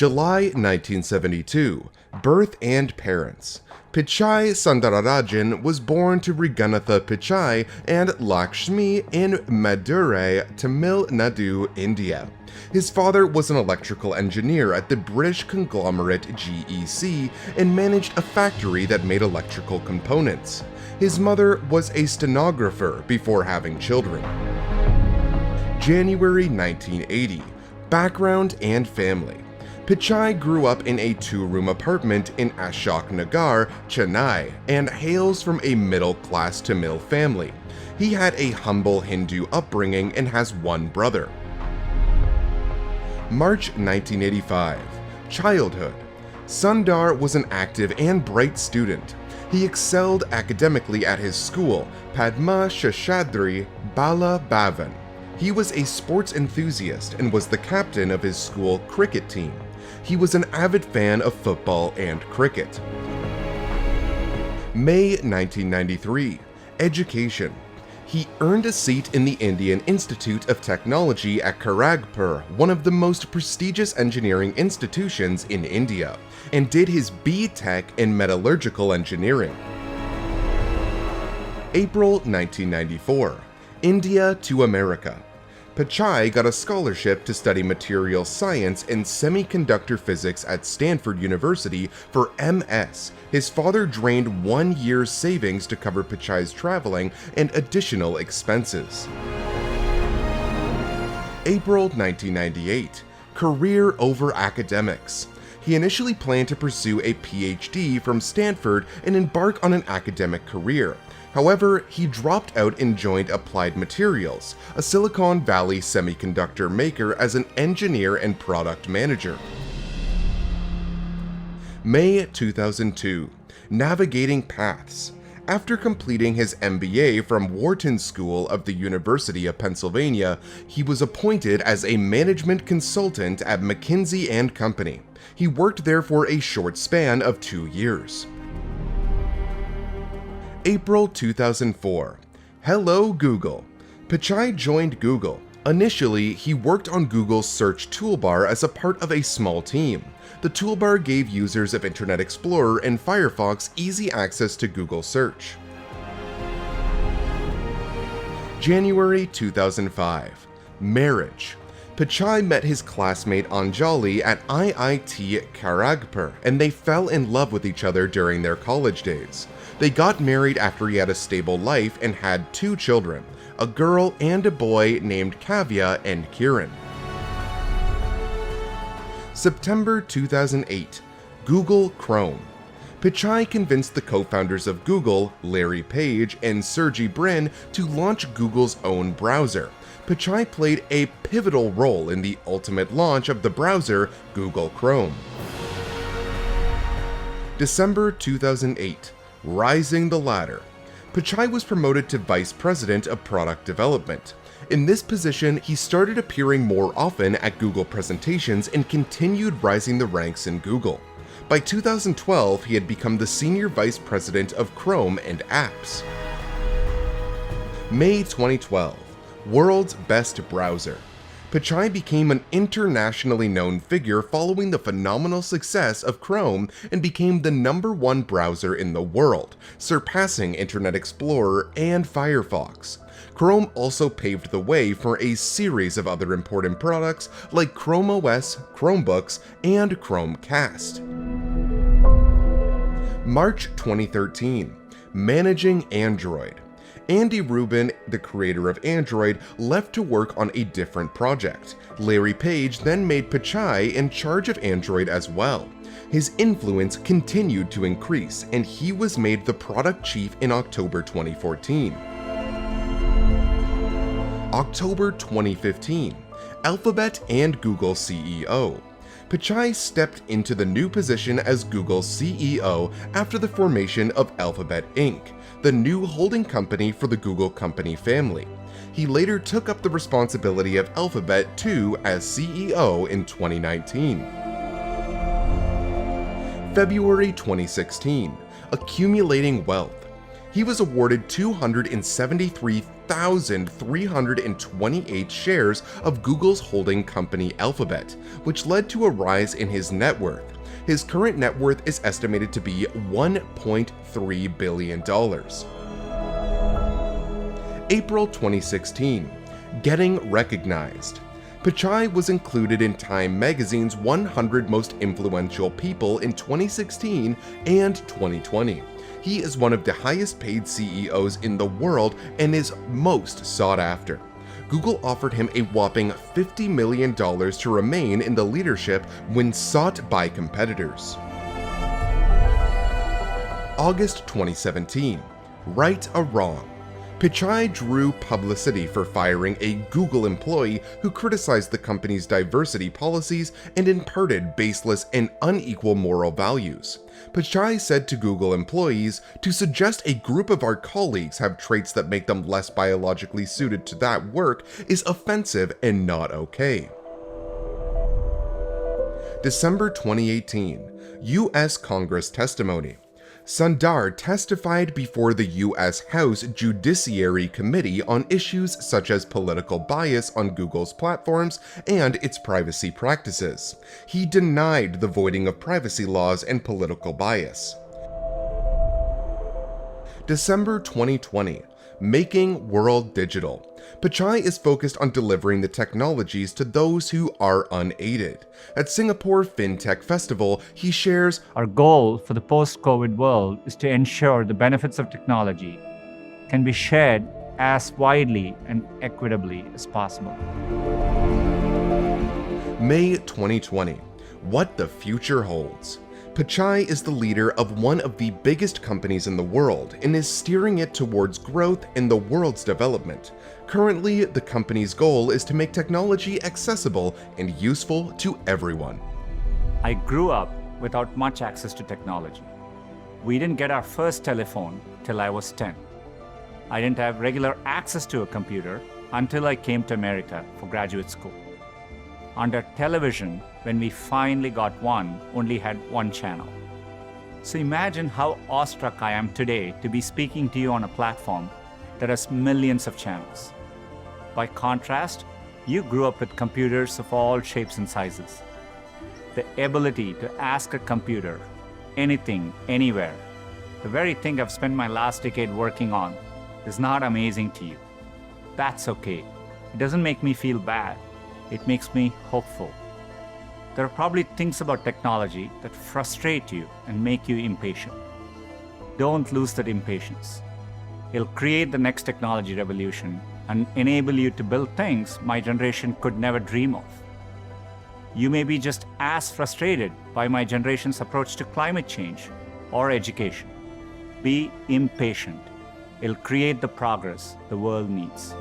July 1972. Birth and parents. Pichai Sundararajan was born to Reganatha Pichai and Lakshmi in Madurai, Tamil Nadu, India. His father was an electrical engineer at the British conglomerate GEC and managed a factory that made electrical components. His mother was a stenographer before having children. January 1980. Background and family. Pichai grew up in a two-room apartment in Ashok Nagar, Chennai, and hails from a middle-class Tamil family. He had a humble Hindu upbringing and has one brother. March 1985. Childhood. Sundar was an active and bright student. He excelled academically at his school, Padma Sheshadri Bala Bhavan. He was a sports enthusiast and was the captain of his school cricket team. He was an avid fan of football and cricket. May 1993. Education. He earned a seat in the Indian Institute of Technology at Kharagpur, one of the most prestigious engineering institutions in India, and did his B.Tech in metallurgical engineering. April 1994. India to America. Pichai got a scholarship to study material science and semiconductor physics at Stanford University for MS. His father drained 1 year's savings to cover Pichai's traveling and additional expenses. April 1998. Career over academics. He initially planned to pursue a PhD from Stanford and embark on an academic career. However, he dropped out and joined Applied Materials, a Silicon Valley semiconductor maker, as an engineer and product manager. May 2002. Navigating paths. After completing his MBA from Wharton School of the University of Pennsylvania, he was appointed as a management consultant at McKinsey & Company. He worked there for a short span of 2 years. April 2004. Hello Google. Pichai joined Google. Initially, he worked on Google's search toolbar as a part of a small team. The toolbar gave users of Internet Explorer and Firefox easy access to Google search. January 2005. Marriage. Pichai met his classmate Anjali at IIT Kharagpur, and they fell in love with each other during their college days. They got married after he had a stable life and had 2 children, a girl and a boy named Kavya and Kiran. September 2008. Google Chrome. Pichai convinced the co-founders of Google, Larry Page and Sergey Brin, to launch Google's own browser. Pichai played a pivotal role in the ultimate launch of the browser, Google Chrome. December 2008. Rising the ladder. Pichai was promoted to Vice President of Product Development. In this position, he started appearing more often at Google presentations and continued rising the ranks in Google. By 2012, he had become the Senior Vice President of Chrome and Apps. May 2012. World's Best Browser. Pichai became an internationally known figure following the phenomenal success of Chrome and became the #1 browser in the world, surpassing Internet Explorer and Firefox. Chrome also paved the way for a series of other important products like Chrome OS, Chromebooks, and Chromecast. March 2013. Managing Android. Andy Rubin, the creator of Android, left to work on a different project. Larry Page then made Pichai in charge of Android as well. His influence continued to increase, and he was made the product chief in October 2014. October 2015. Alphabet and Google CEO. Pichai stepped into the new position as Google's CEO after the formation of Alphabet Inc., the new holding company for the Google company family. He later took up the responsibility of Alphabet too as CEO in 2019. February 2016. Accumulating wealth. He was awarded 273,328 shares of Google's holding company Alphabet, which led to a rise in his net worth. His current net worth is estimated to be $1.3 billion. April 2016. Getting recognized. Pichai was included in Time magazine's 100 Most Influential People in 2016 and 2020. He is one of the highest paid CEOs in the world and is most sought after. Google offered him a whopping $50 million to remain in the leadership when sought by competitors. August 2017. Right or wrong? Pichai drew publicity for firing a Google employee who criticized the company's diversity policies and imparted baseless and unequal moral values. Pichai said to Google employees, "To suggest a group of our colleagues have traits that make them less biologically suited to that work is offensive and not okay." December 2018. U.S. Congress testimony. Sundar testified before the U.S. House Judiciary Committee on issues such as political bias on Google's platforms and its privacy practices. He denied the voiding of privacy laws and political bias. December 2020. Making World Digital. Pichai is focused on delivering the technologies to those who are unaided. At Singapore FinTech Festival, he shares, "Our goal for the post-COVID world is to ensure the benefits of technology can be shared as widely and equitably as possible." May 2020. What the future holds. Pichai is the leader of one of the biggest companies in the world and is steering it towards growth in the world's development. Currently, the company's goal is to make technology accessible and useful to everyone. I grew up without much access to technology. We didn't get our first telephone till I was 10. I didn't have regular access to a computer until I came to America for graduate school. Under television, when we finally got one, only had one channel. So imagine how awestruck I am today to be speaking to you on a platform that has millions of channels. By contrast, you grew up with computers of all shapes and sizes. The ability to ask a computer anything, anywhere, the very thing I've spent my last decade working on, is not amazing to you. That's okay. It doesn't make me feel bad. It makes me hopeful. There are probably things about technology that frustrate you and make you impatient. Don't lose that impatience. It'll create the next technology revolution and enable you to build things my generation could never dream of. You may be just as frustrated by my generation's approach to climate change or education. Be impatient. It'll create the progress the world needs.